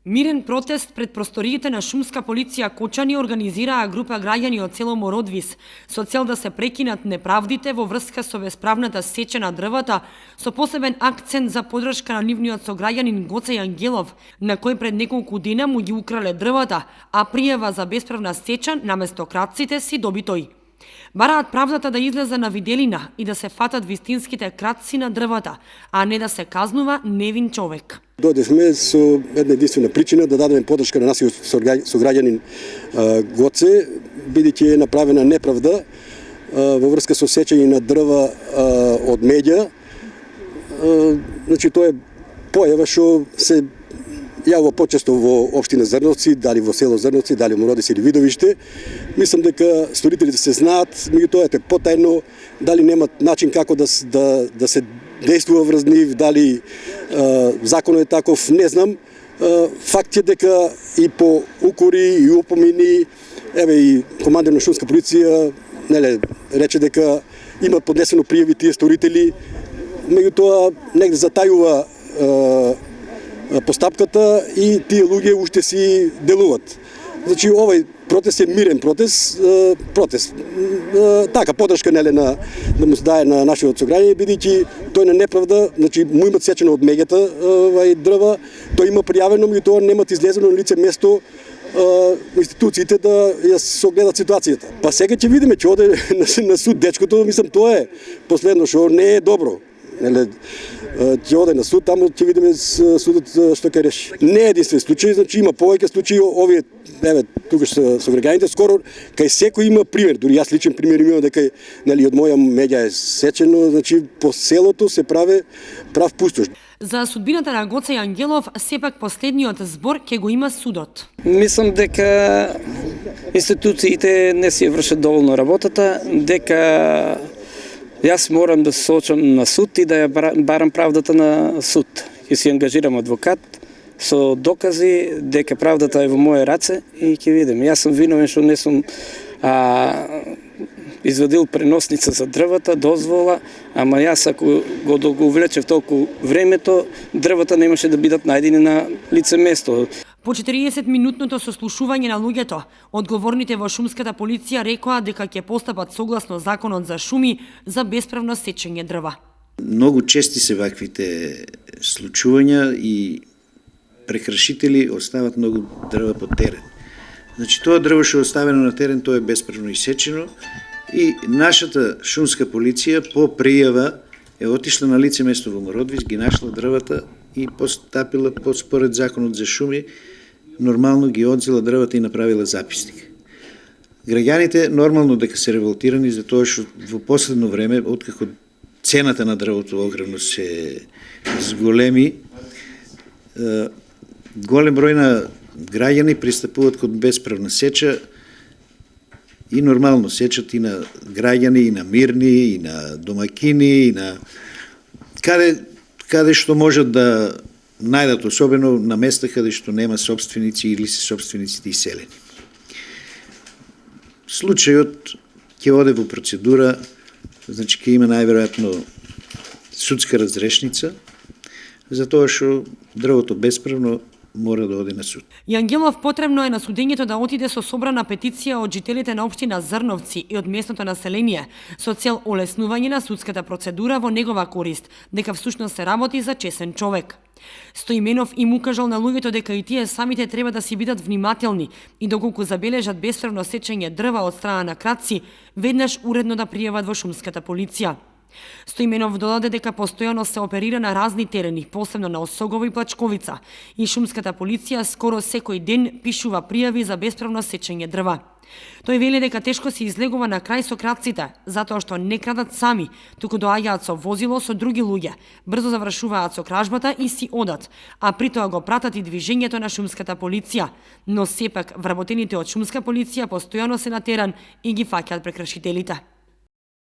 Мирен протест пред просториите на шумска полиција Кочани организираа група граѓани од село Мородвис со цел да се прекинат неправдите во врска со бесправната сеча на дрвата, со посебен акцент за подршка на нивниот сограѓанин Гоце Јангелов, на кој пред неколку дена му ги украле дрвата, а пријава за бесправна сеча наместо крадците си доби тој. Бараат правдата да излезе на виделина и да се фатат вистинските кратци на дрвата, а не да се казнува невин човек. Дојдевме со една единствена причина да дадеме подршка на нашиот сограѓанин Гоце, бидејќи е направена неправда во врска со сечење на дрва од меѓа. Значи тоа е појава што се јавува почесто во општина Зрновци, дали во село Зрновци, дали во Мородвис или Видовиште. Мислам дека сторителите се знаат, меѓутоа е потајно, дали немат начин како да се действува врз нив, дали законот е таков, не знам. Факт е дека и по укори и упомени, еве и командир на шумска полиција рече дека имат поднесено пријави тие сторители, меѓутоа негде затајува постапката и тие луѓе уште си делуваат. Значи овој протест е мирен протест, така подршка да му се дае на нашиот сограѓање, бидејќи тој на неправда, значи му имат сечено од меѓата дрва, тој има пријавено, меѓутоа немат излезено на лице место институциите да ја согледат ситуацијата. Па сега ќе видиме, ќе оде на суд дечкото, мислам тоа е последно што не е добро. Ќе оде на суд, таму ќе видиме судот што ќе реши. Не е единствен случај, значи има повеќе случаи, овие тука што со граѓаните скоро кај секој има пример, дури јас личен пример имам дека од моја меѓа е сечено, значи по селото се прави прав пустош. За судбината на Гоце Јангелов сепак последниот збор ќе го има судот. Мислам дека институциите не си вршат доволно работата, дека јас морам да се соочам на суд и да ја барам правдата на суд. Ќе си ангажирам адвокат со докази дека правдата е во моје раце и ќе видим. Јас сум виновен што не сум извадил преносница за дрвата, дозвола, ама јас ако го влечев толку времето, дрвата немаше да бидат најдени на лице место. По 40-минутното сослушување на луѓето, одговорните во шумската полиција рекоа дека ќе постапат согласно законот за шуми за бесправно сечење дрва. Многу чести се ваквите случувања и прекршители остават многу дрва по терен. Значи тоа дрво што е оставено на терен, тоа е бесправно исечено и нашата шумска полиција по пријава е отишла на лице место во Мородвис, ги нашла дрвата и постапила според законот за шуми, нормално ги одзела дрвата и направила записник. Граѓаните нормално дека се револтирани за тоа што во последно време, откако цената на дрвото огромно се зголеми, голем број на граѓани пристапуваат кон бесправна сеча и нормално сечат и на граѓани, и на мирни, и на домакини, и на каде што можат да најдат, особено на места каде што нема собственици или се собствениците иселени. Случајот ќе оде во процедура, значи ќе има најверојатно судска разрешница, за тоа што дрвото бесправно мора да оде на суд. Јангелов потребно е на судењето да отиде со собрана петиција од жителите на општина Зрновци и од местното население со цел олеснување на судската процедура во негова корист, дека всушност се работи за чесен човек. Стоименов им укажал на луѓето дека и тие самите треба да си бидат внимателни и доколку забележат бесправно сечење дрва од страна на кратци, веднаш уредно да пријават во шумската полиција. Стоименов додаде дека постојано се оперира на разни терени, посебно на Осогово и Плачковица, и шумската полиција скоро секој ден пишува пријави за бесправно сечење дрва. Тој вели дека тешко се излегува на крај со кратците, затоа што не крадат сами, туку доаѓаат со возило со други луѓе, брзо завршуваат со кражбата и си одат, а при тоа го пратат и движењето на шумската полиција, но сепак вработените од шумска полиција постојано се на терен и ги фаќаат прекршителите.